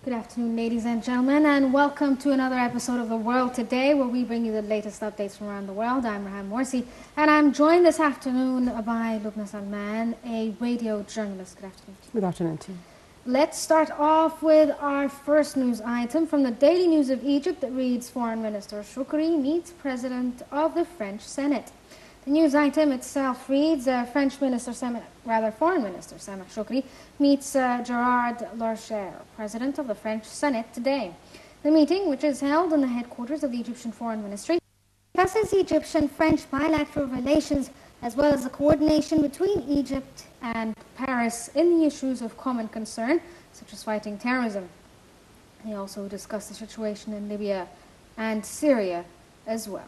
Good afternoon, ladies and gentlemen, and welcome to another episode of The World Today, where we bring you the latest updates from around the world. I'm Rahan Morsi, and I'm joined this afternoon by Lubna Salman, a radio journalist. Good afternoon to you. Good afternoon to you. Let's start off with our first news item from the Daily News of Egypt that reads, Foreign Minister Shoukry meets President of the French Senate. The news item itself reads, Foreign Minister Salman Shoukry meets Gerard Larcher, President of the French Senate, today. The meeting, which is held in the headquarters of the Egyptian Foreign Ministry, discusses Egyptian-French bilateral relations as well as the coordination between Egypt and Paris in the issues of common concern, such as fighting terrorism. They also discuss the situation in Libya and Syria as well.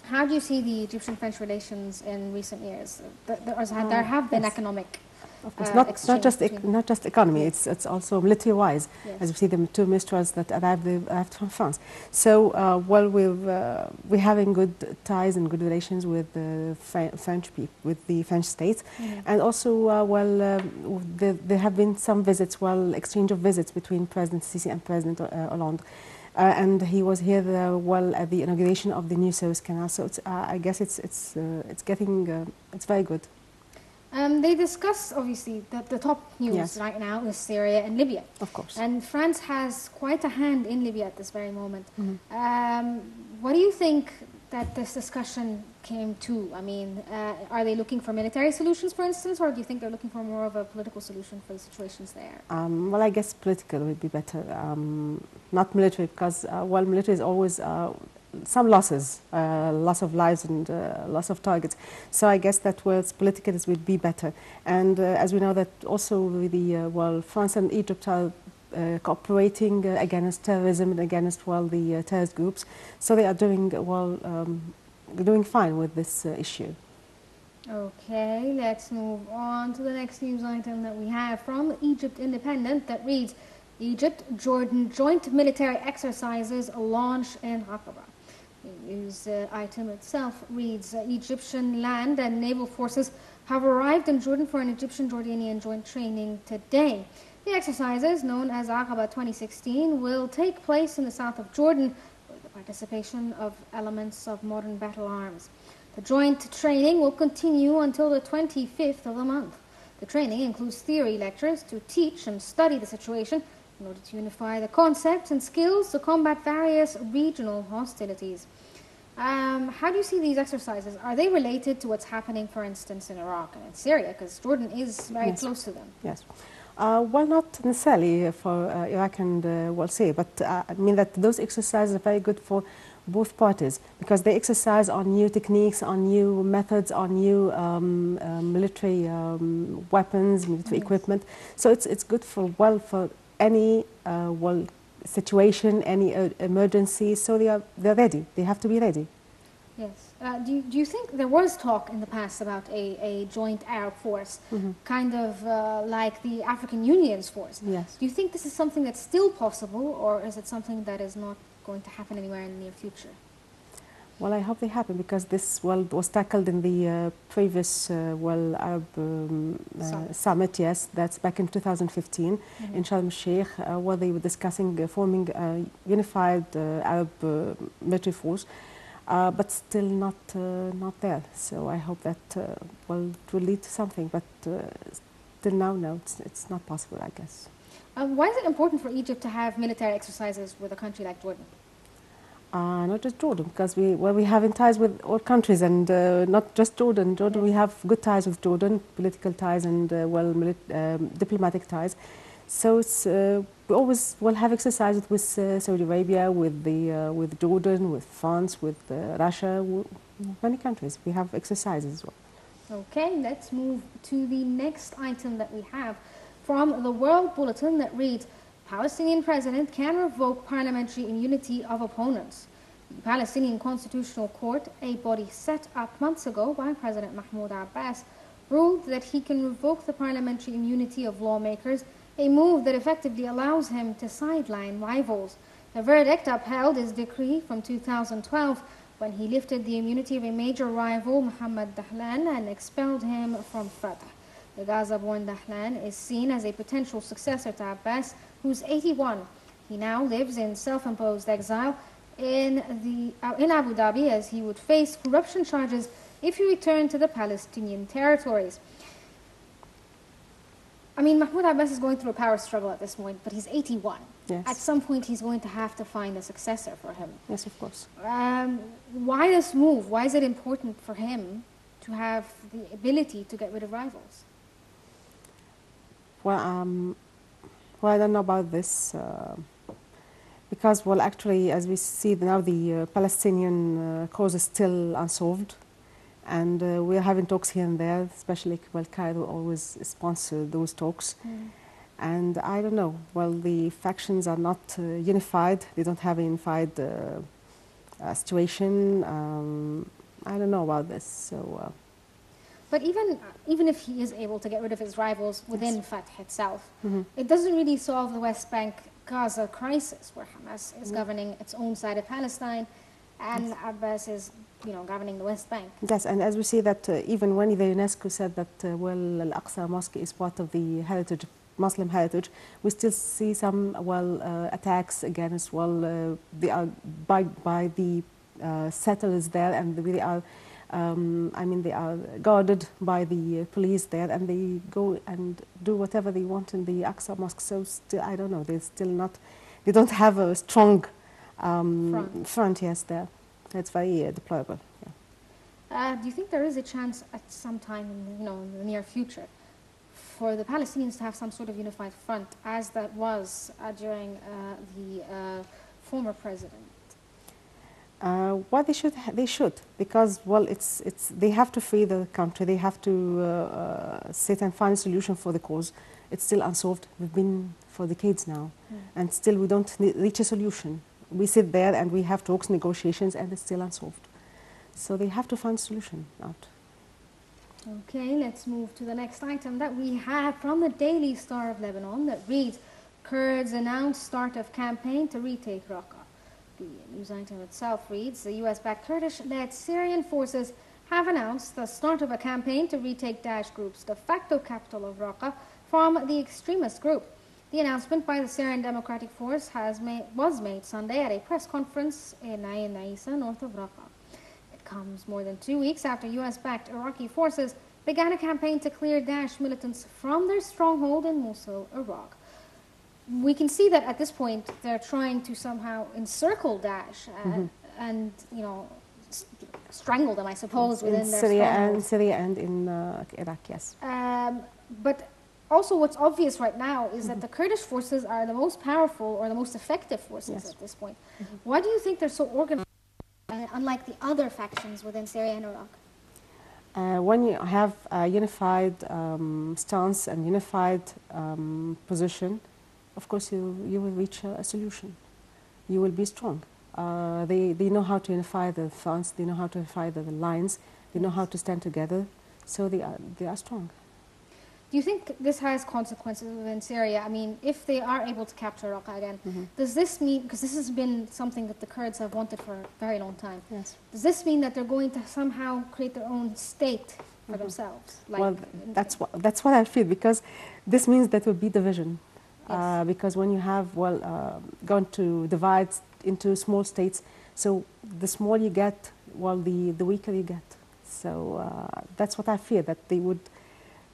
How do you see the Egyptian-French relations in recent years? There have been economic of course, not just economy. It's also military-wise, yes. As we see the two ministers that arrived from France. So we're having good ties and good relations with the French people, with the French state, and also there have been some visits, exchange of visits between President Sisi and President Hollande. And he was here at the inauguration of the new Suez Canal. So I guess it's very good. They discuss, obviously, the top news right now is Syria and Libya. Of course. And France has quite a hand in Libya at this very moment. What do you think that this discussion came to? I mean, are they looking for military solutions, for instance, or do you think they're looking for more of a political solution for the situations there? Well, I guess political would be better, not military, because military is always some losses, loss of lives and loss of targets. So I guess that words political would be better. And as we know that also the France and Egypt are cooperating against terrorism and against the terrorist groups. So they are doing doing fine with this issue. Okay, let's move on to the next news item that we have from Egypt Independent that reads, Egypt-Jordan joint military exercises launch in Raqqa. The news item itself reads, Egyptian land and naval forces have arrived in Jordan for an Egyptian-Jordanian joint training today. The exercises, known as Raqqa 2016, will take place in the south of Jordan with the participation of elements of modern battle arms. The joint training will continue until the 25th of the month. The training includes theory lectures to teach and study the situation in order to unify the concepts and skills to combat various regional hostilities. How do you see these exercises? Are they related to what's happening, for instance, in Iraq and in Syria? Because Jordan is very close to them. Yes. Not necessarily for Iraq and Syria, but I mean that those exercises are very good for both parties because they exercise on new techniques, on new methods, on new military weapons, military equipment. So it's good for any situation, any emergency. So they're ready. They have to be ready. Yes. Do you think there was talk in the past about a joint Arab force, kind of like the African Union's force? Yes. Do you think this is something that's still possible, or is it something that is not going to happen anywhere in the near future? Well, I hope they happen because this was tackled in the previous Arab summit. Yes, that's back in 2015 in Sharm el-Sheikh, where they were discussing forming a unified Arab military force. But still not there. So I hope that it will lead to something. But till now, no, it's not possible, I guess. Why is it important for Egypt to have military exercises with a country like Jordan? Not just Jordan, because we have ties with all countries, and not just Jordan. Jordan, we have good ties with Jordan, political ties and diplomatic ties. So it's, we always will have exercises with Saudi Arabia, with Jordan, with France, with Russia, many countries. We have exercises as well. Okay, let's move to the next item that we have from the World Bulletin that reads, Palestinian President can revoke parliamentary immunity of opponents. The Palestinian Constitutional Court, a body set up months ago by President Mahmoud Abbas, ruled that he can revoke the parliamentary immunity of lawmakers, a move that effectively allows him to sideline rivals. The verdict upheld his decree from 2012 when he lifted the immunity of a major rival, Mohammed Dahlan, and expelled him from Fatah. The Gaza-born Dahlan is seen as a potential successor to Abbas, who's 81. He now lives in self-imposed exile in Abu Dhabi, as he would face corruption charges if he returned to the Palestinian territories. I mean, Mahmoud Abbas is going through a power struggle at this point, but he's 81. Yes. At some point, he's going to have to find a successor for him. Yes, of course. Why this move? Why is it important for him to have the ability to get rid of rivals? Well, I don't know about this because, well, actually, as we see now, the Palestinian cause is still unsolved. And we're having talks here and there, especially, well, Cairo always sponsors those talks. And I don't know, well, the factions are not unified. They don't have a unified situation. I don't know about this. So, but even if he is able to get rid of his rivals within Fatah itself, it doesn't really solve the West Bank Gaza crisis, where Hamas is governing its own side of Palestine, and Abbas is, governing the West Bank. Yes, and as we see that even when the UNESCO said that, well, Al-Aqsa Mosque is part of the heritage, Muslim heritage, we still see some, well, attacks against, well, they are by the settlers there, and they are, they are guarded by the police there, and they go and do whatever they want in the Aqsa Mosque. So still, I don't know, they're still not, they don't have a strong front, yes, there. It's very deplorable. Yeah. Do you think there is a chance at some time in the near future for the Palestinians to have some sort of unified front, as that was during the former president? Well, they should, because, well, they have to free the country. They have to sit and find a solution for the cause. It's still unsolved. We've been for decades now, and still we don't reach a solution. We sit there and we have talks, negotiations, and it's still unsolved. So they have to find a solution out. Okay, let's move to the next item that we have from the Daily Star of Lebanon that reads, Kurds announce start of campaign to retake Raqqa. The news item itself reads, the US-backed Kurdish-led Syrian forces have announced the start of a campaign to retake Daesh Group's de facto capital of Raqqa from the extremist group. The announcement by the Syrian Democratic Force was made Sunday at a press conference in Ain Naisa, north of Raqqa. It comes more than 2 weeks after US-backed Iraqi forces began a campaign to clear Daesh militants from their stronghold in Mosul, Iraq. We can see that at this point they're trying to somehow encircle Daesh and strangle them, I suppose, within their stronghold. In Syria and in Iraq, yes. But also, what's obvious right now is that the Kurdish forces are the most powerful or the most effective forces at this point. Why do you think they're so organized, unlike the other factions within Syria and Iraq? When you have a unified stance and unified position, of course you will reach a solution. You will be strong. They know how to unify the fronts, they know how to unify the lines, they know how to stand together, so they are strong. Do you think this has consequences within Syria? I mean, if they are able to capture Raqqa again, does this mean, because this has been something that the Kurds have wanted for a very long time, does this mean that they're going to somehow create their own state for themselves? Like, well, that's what I feel, because this means that will be division. Because when you have, going to divide into small states, so the smaller you get, the weaker you get. So that's what I fear, that they would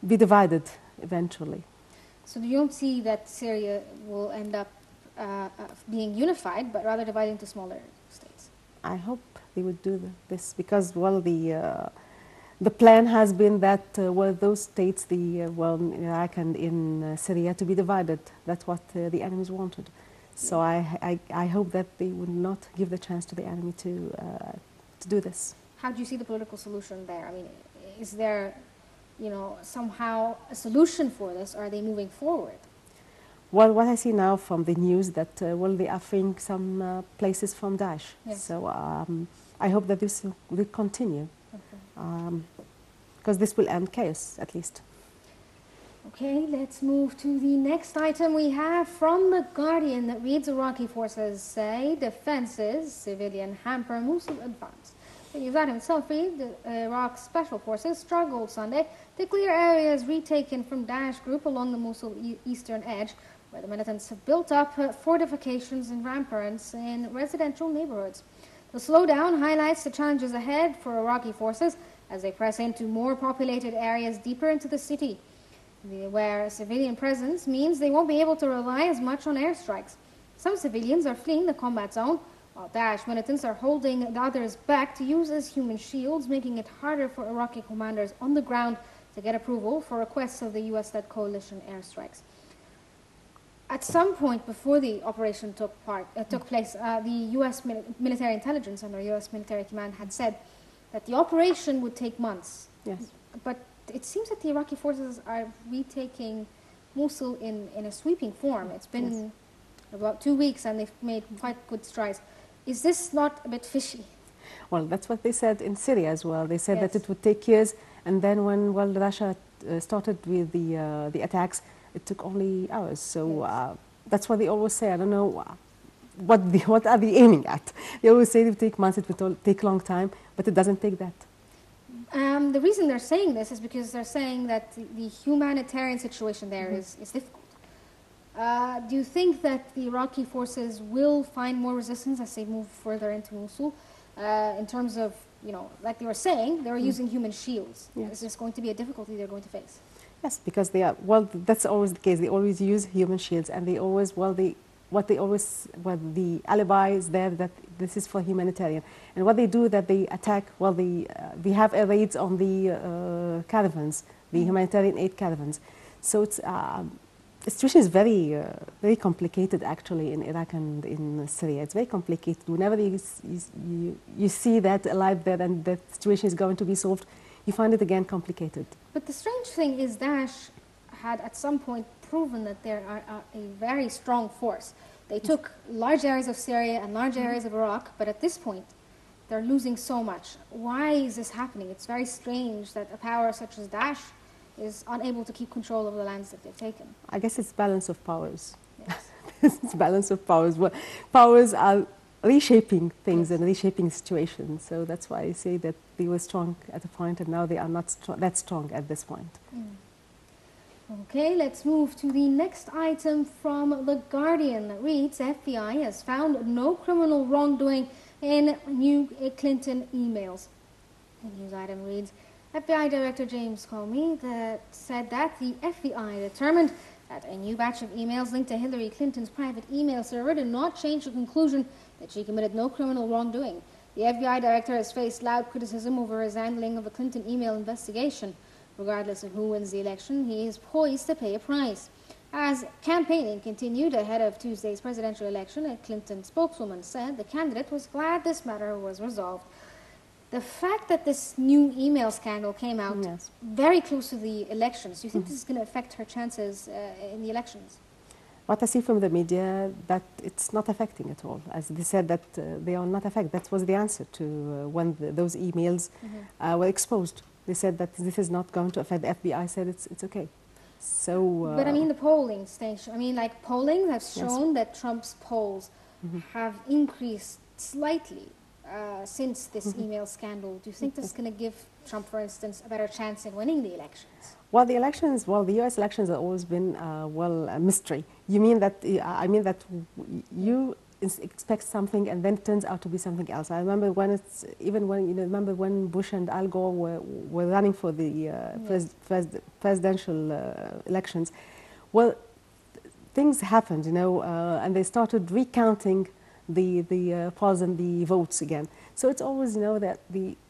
be divided eventually. So you don't see that Syria will end up being unified, but rather divided into smaller states? I hope they would do this, because, the plan has been that, those states, in Iraq and in Syria, to be divided. That's what the enemies wanted. So I hope that they would not give the chance to the enemy to do this. How do you see the political solution there? I mean, is there, somehow a solution for this? Are they moving forward? Well, what I see now from the news that, they are freeing some places from Daesh. Yes. So I hope that this will continue. Okay. Because this will end chaos, at least. Okay, let's move to the next item we have from The Guardian that reads, Iraqi forces say defenses, civilian hamper Mosul advance. The news item itself reads, Iraq's special forces struggled Sunday to clear areas retaken from Daesh group along the Mosul eastern edge, where the militants have built up fortifications and ramparts in residential neighborhoods. The slowdown highlights the challenges ahead for Iraqi forces as they press into more populated areas deeper into the city, where civilian presence means they won't be able to rely as much on airstrikes. Some civilians are fleeing the combat zone, while Daesh militants are holding the others back to use as human shields, making it harder for Iraqi commanders on the ground to get approval for requests of the U.S.-led coalition airstrikes. At some point before the operation took place, the U.S. military intelligence under U.S. military command had said that the operation would take months. Yes. But it seems that the Iraqi forces are retaking Mosul in a sweeping form. It's been about 2 weeks and they've made quite good strides. Is this not a bit fishy? Well, that's what they said in Syria as well. They said that it would take years, and then when Russia started with the attacks, it took only hours. So that's what they always say. I don't know what are they aiming at. They always say it will take months, it will take a long time, but it doesn't take that. The reason they're saying this is because they're saying that the humanitarian situation there is difficult. Do you think that the Iraqi forces will find more resistance as they move further into Mosul? In terms of, like they were saying, they're using human shields. Yes. Is this going to be a difficulty they're going to face? Yes, because they are, well, that's always the case. They always use human shields, and they always, the alibi is there that this is for humanitarian. And what they do that they attack, they have raids on the caravans, the humanitarian aid caravans. So it's, the situation is very, very complicated actually in Iraq and in Syria. It's very complicated. Whenever you see that alive there and that situation is going to be solved, you find it again complicated. But the strange thing is Daesh had at some point proven that they are a very strong force. They took large areas of Syria and large areas of Iraq, but at this point they're losing so much. Why is this happening? It's very strange that a power such as Daesh is unable to keep control of the lands that they've taken. I guess it's balance of powers. Yes. It's balance of powers. Well, powers are reshaping things and reshaping situations. So that's why I say that they were strong at a point and now they are not that strong at this point. Okay, let's move to the next item from The Guardian that reads, FBI has found no criminal wrongdoing in new Clinton emails. The news item reads, FBI Director James Comey said that the FBI determined that a new batch of emails linked to Hillary Clinton's private email server did not change the conclusion that she committed no criminal wrongdoing. The FBI Director has faced loud criticism over his handling of the Clinton email investigation. Regardless of who wins the election, he is poised to pay a price. As campaigning continued ahead of Tuesday's presidential election, a Clinton spokeswoman said the candidate was glad this matter was resolved. The fact that this new email scandal came out very close to the elections, do you think this is going to affect her chances in the elections? What I see from the media, that it's not affecting at all. As they said that they are not affected. That was the answer to when those emails were exposed. They said that this is not going to affect. The FBI said it's okay. So, but I mean the polling station. I mean, like polling has shown that Trump's polls have increased slightly since this email scandal. Do you think this is going to give Trump, for instance, a better chance in winning the elections? Well, the elections. Well, the U.S. elections have always been a mystery. You mean that? I mean that you expect something and then it turns out to be something else. I remember when remember when Bush and Al Gore were running for the presidential elections. Well, things happened, and they started recounting the polls and the votes again. So it's always, that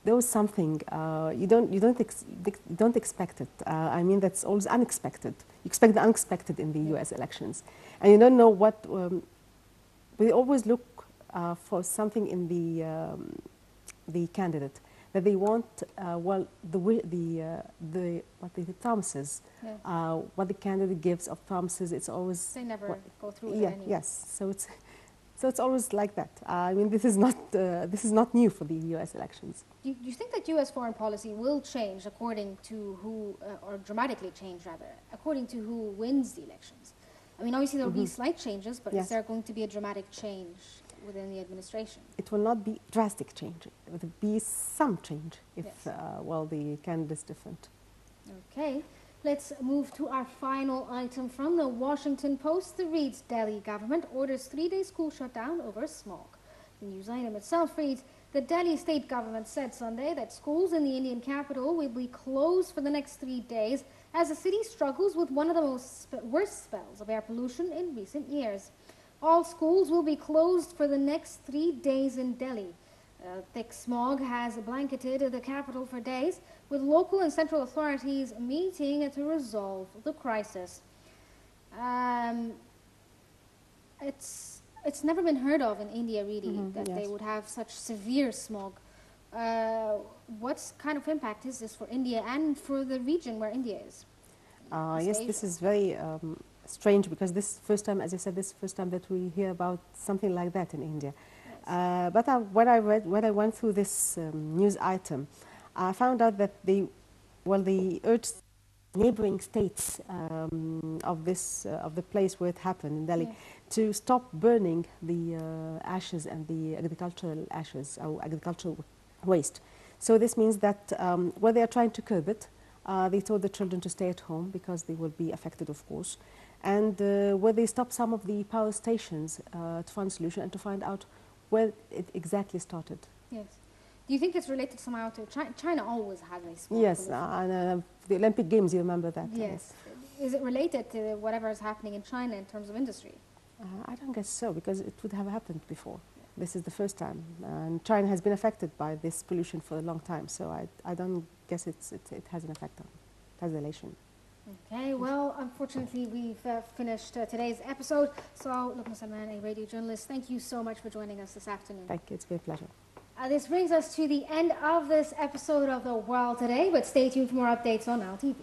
there was something you don't expect it. I mean, that's always unexpected. You expect the unexpected in the U.S. elections, and you don't know what. We always look for something in the candidate that they want. The promises, what the candidate gives of promises. It's always they never go through. Yeah, anyway. Yes. So it's always like that. I mean, this is not new for the U.S. elections. Do you think that U.S. foreign policy will change according to who, or dramatically change rather, according to who wins the elections? I mean, obviously there will be slight changes, but is there going to be a dramatic change within the administration. It will not be drastic change. It will be some change if, Yes. well, the candidate is different. Okay, let's move to our final item from the Washington Post that reads, Delhi government orders 3-day school shutdown over smog. The news item itself reads, the Delhi state government said Sunday that schools in the Indian capital will be closed for the next 3 days as the city struggles with one of the worst spells of air pollution in recent years. All schools will be closed for the next 3 days in Delhi. Thick smog has blanketed the capital for days, with local and central authorities meeting to resolve the crisis. It's never been heard of in India, really, that yes. they would have such severe smog. What kind of impact is this for India and for the region where India is? Yes, this is very strange because this first time, as you said, this is the first time that we hear about something like that in India. Yes. But when I went through this news item, I found out that they urged neighboring states of the place where it happened in Delhi to stop burning the ashes and the agricultural ashes or agricultural waste. So this means that where they are trying to curb it, they told the children to stay at home because they will be affected, of course. And where they stop some of the power stations to find a solution and to find out where it exactly started. Yes. Do you think it's related somehow to China? China always has a smog Yes, pollution. and the Olympic Games, you remember that? Yes. Is it related to whatever is happening in China in terms of industry? I don't guess so, because it would have happened before. This is the first time, and China has been affected by this pollution for a long time, so I don't guess it has an effect on it. It has a relation. Okay, well, unfortunately, we've finished today's episode. So, Lubna Salman, a radio journalist, thank you so much for joining us this afternoon. Thank you, it's been a pleasure. This brings us to the end of this episode of The World Today, but stay tuned for more updates on Nile TV.